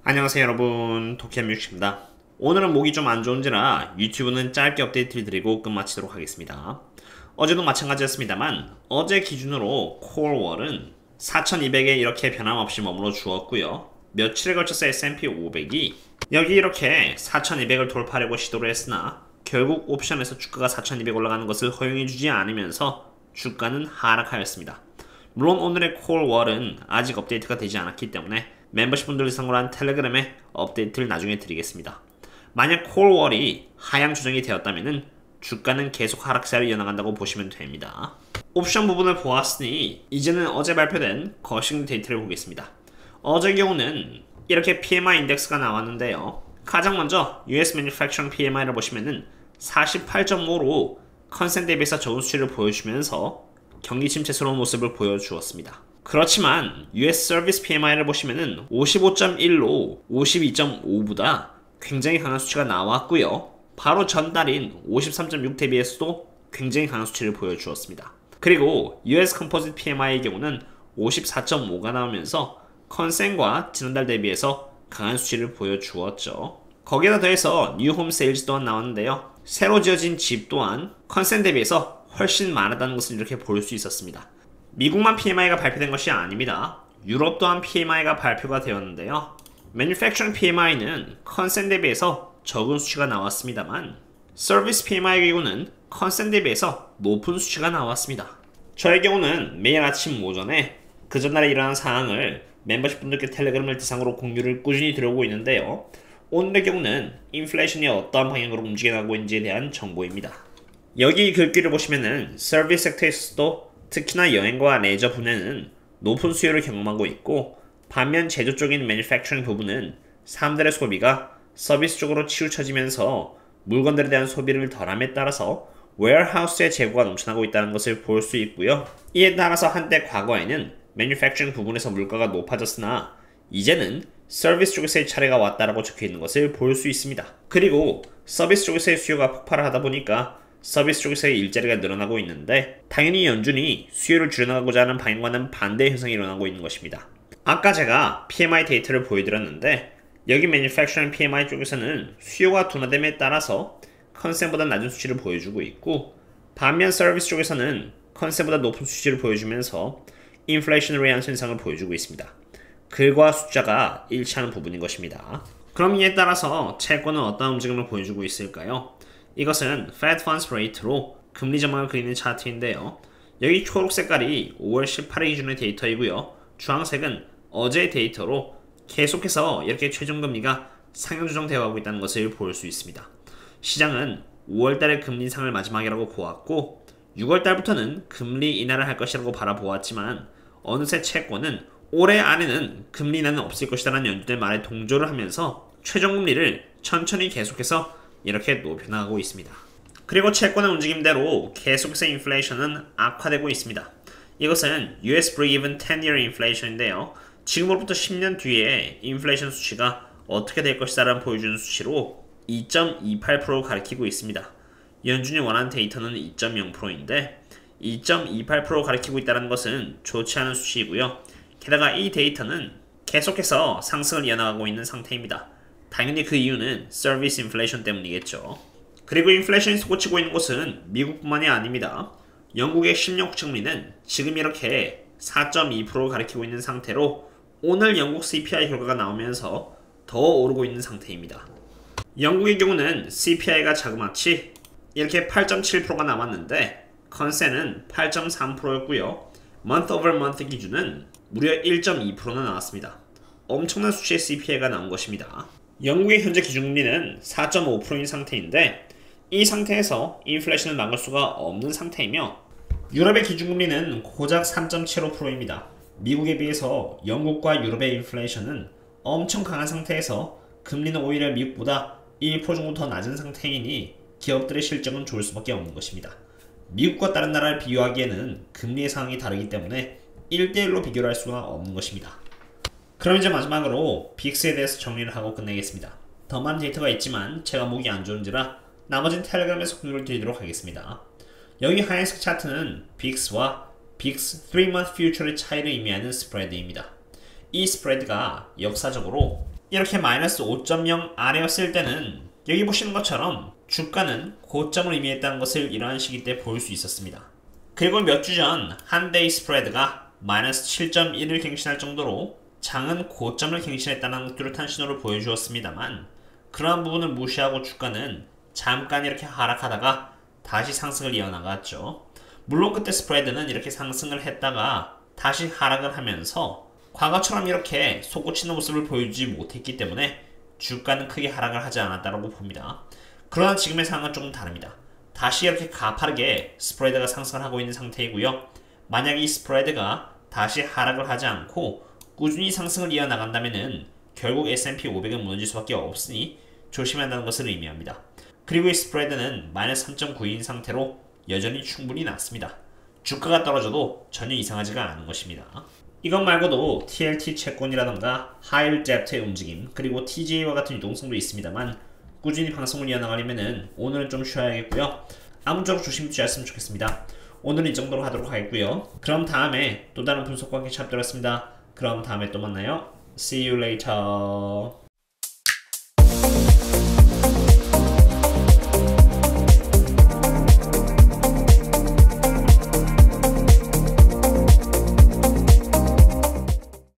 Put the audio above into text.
안녕하세요 여러분, 도키함유식입니다. 오늘은 목이 좀 안좋은지라 유튜브는 짧게 업데이트를 드리고 끝마치도록 하겠습니다. 어제도 마찬가지였습니다만 어제 기준으로 코어월은 4200에 이렇게 변함없이 머물러 주었고요. 며칠에 걸쳐서 S&P 500이 여기 이렇게 4200을 돌파하려고 시도를 했으나 결국 옵션에서 주가가 4200 올라가는 것을 허용해주지 않으면서 주가는 하락하였습니다. 물론 오늘의 코어월은 아직 업데이트가 되지 않았기 때문에 멤버십 분들을 상으로 한 텔레그램에 업데이트를 나중에 드리겠습니다. 만약 콜월이 하향 조정이 되었다면 주가는 계속 하락세를 이어나간다고 보시면 됩니다. 옵션 부분을 보았으니 이제는 어제 발표된 거싱 데이터를 보겠습니다. 어제 경우는 이렇게 PMI 인덱스가 나왔는데요. 가장 먼저 US Manufacturing PMI를 보시면은 48.5로 컨센 대비해서 적은 수치를 보여주면서 경기 침체스러운 모습을 보여주었습니다. 그렇지만 US 서비스 PMI를 보시면은 55.1로 52.5보다 굉장히 강한 수치가 나왔고요. 바로 전달인 53.6 대비해서도 굉장히 강한 수치를 보여주었습니다. 그리고 US 컴포지트 PMI의 경우는 54.5가 나오면서 컨센과 지난달 대비해서 강한 수치를 보여주었죠. 거기에다 더해서 뉴홈 세일즈 또한 나왔는데요. 새로 지어진 집 또한 컨센 대비해서 훨씬 많았다는 것을 이렇게 볼 수 있었습니다. 미국만 PMI가 발표된 것이 아닙니다. 유럽 또한 PMI가 발표가 되었는데요. Manufacturing PMI는 컨센 대비해서 적은 수치가 나왔습니다만 Service PMI의 경우는 컨센 대비해서 높은 수치가 나왔습니다. 저의 경우는 매일 아침 오전에 그 전날에 일어난 사항을 멤버십 분들께 텔레그램을 대상으로 공유를 꾸준히 드려오고 있는데요. 오늘의 경우는 인플레이션이 어떠한 방향으로 움직여나가고 있는지에 대한 정보입니다. 여기 글귀를 보시면은 서비스 섹터에서도 특히나 여행과 레저 분야는 높은 수요를 경험하고 있고, 반면 제조 쪽인 Manufacturing 부분은 사람들의 소비가 서비스 쪽으로 치우쳐지면서 물건들에 대한 소비를 덜함에 따라서 웨어하우스의 재고가 넘쳐나고 있다는 것을 볼 수 있고요. 이에 따라서 한때 과거에는 Manufacturing 부분에서 물가가 높아졌으나 이제는 서비스 쪽에서의 차례가 왔다라고 적혀있는 것을 볼 수 있습니다. 그리고 서비스 쪽에서의 수요가 폭발을 하다 보니까 서비스 쪽에서의 일자리가 늘어나고 있는데, 당연히 연준이 수요를 줄여나가고자 하는 방향과는 반대의 현상이 일어나고 있는 것입니다. 아까 제가 PMI 데이터를 보여드렸는데 여기 Manufacturing PMI 쪽에서는 수요가 둔화됨에 따라서 컨센보다 낮은 수치를 보여주고 있고, 반면 서비스 쪽에서는 컨센보다 높은 수치를 보여주면서 인플레이션으로 의한 현상을 보여주고 있습니다. 글과 숫자가 일치하는 부분인 것입니다. 그럼 이에 따라서 채권은 어떤 움직임을 보여주고 있을까요? 이것은 Fed Funds Rate로 금리 전망을 그리는 차트인데요. 여기 초록 색깔이 5월 18일 기준의 데이터이고요. 주황색은 어제의 데이터로 계속해서 이렇게 최종금리가 상향 조정되어 가고 있다는 것을 볼 수 있습니다. 시장은 5월달에 금리 인상을 마지막이라고 보았고 6월달부터는 금리 인하를 할 것이라고 바라보았지만 어느새 채권은 올해 안에는 금리 인하는 없을 것이라는 연준의 말에 동조를 하면서 최종금리를 천천히 계속해서 이렇게 높여나가고 있습니다. 그리고 채권의 움직임대로 계속해서 인플레이션은 악화되고 있습니다. 이것은 US Break-Even 10-Year Inflation인데요. 지금으로부터 10년 뒤에 인플레이션 수치가 어떻게 될 것이다라는 보여주는 수치로 2.28%를 가리키고 있습니다. 연준이 원하는 데이터는 2.0%인데 2.28%를 가리키고 있다는 것은 좋지 않은 수치이고요. 게다가 이 데이터는 계속해서 상승을 이어나가고 있는 상태입니다. 당연히 그 이유는 서비스 인플레이션 때문이겠죠. 그리고 인플레이션이 솟구치고 있는 곳은 미국뿐만이 아닙니다. 영국의 10년 국채금리는 지금 이렇게 4.2%를 가리키고 있는 상태로 오늘 영국 CPI 결과가 나오면서 더 오르고 있는 상태입니다. 영국의 경우는 CPI가 자그마치 이렇게 8.7%가 나왔는데 컨센은 8.3%였고요. month over month 기준은 무려 1.2%나 나왔습니다. 엄청난 수치의 CPI가 나온 것입니다. 영국의 현재 기준금리는 4.5%인 상태인데 이 상태에서 인플레이션을 막을 수가 없는 상태이며, 유럽의 기준금리는 고작 3.75%입니다. 미국에 비해서 영국과 유럽의 인플레이션은 엄청 강한 상태에서 금리는 오히려 미국보다 1% 정도 더 낮은 상태이니 기업들의 실적은 좋을 수밖에 없는 것입니다. 미국과 다른 나라를 비교하기에는 금리의 상황이 다르기 때문에 1대1로 비교를 할 수가 없는 것입니다. 그럼 이제 마지막으로 빅스에 대해서 정리를 하고 끝내겠습니다. 더 많은 데이터가 있지만 제가 목이 안 좋은지라 나머지는 텔레그램에서 공유를 드리도록 하겠습니다. 여기 하얀색 차트는 빅스와 빅스 3month future의 차이를 의미하는 스프레드입니다. 이 스프레드가 역사적으로 이렇게 마이너스 5.0 아래였을 때는 여기 보시는 것처럼 주가는 고점을 의미했다는 것을 이러한 시기 때 볼 수 있었습니다. 그리고 몇 주 전 한데이 스프레드가 마이너스 7.1을 갱신할 정도로 장은 고점을 갱신했다는 뚜렷한 신호를 보여주었습니다만 그러한 부분을 무시하고 주가는 잠깐 이렇게 하락하다가 다시 상승을 이어나갔죠. 물론 그때 스프레드는 이렇게 상승을 했다가 다시 하락을 하면서 과거처럼 이렇게 솟구치는 모습을 보여주지 못했기 때문에 주가는 크게 하락을 하지 않았다고 봅니다. 그러나 지금의 상황은 조금 다릅니다. 다시 이렇게 가파르게 스프레드가 상승을 하고 있는 상태이고요. 만약 이 스프레드가 다시 하락을 하지 않고 꾸준히 상승을 이어나간다면 결국 S&P 500은 무너질 수밖에 없으니 조심해야 한다는 것을 의미합니다. 그리고 이 스프레드는 마이너스 3.9인 상태로 여전히 충분히 낮습니다. 주가가 떨어져도 전혀 이상하지가 않은 것입니다. 이것 말고도 TLT 채권이라던가 하이힐 잽트의 움직임 그리고 TJ와 같은 유동성도 있습니다만 꾸준히 방송을 이어나가려면 오늘은 좀 쉬어야겠고요. 아무쪼록 조심 취하셨으면 좋겠습니다. 오늘은 이 정도로 하도록 하겠고요. 그럼 다음에 또 다른 분석과 함께 찾아뵙도록 하겠습니다. 그럼 다음에 또 만나요. See you later.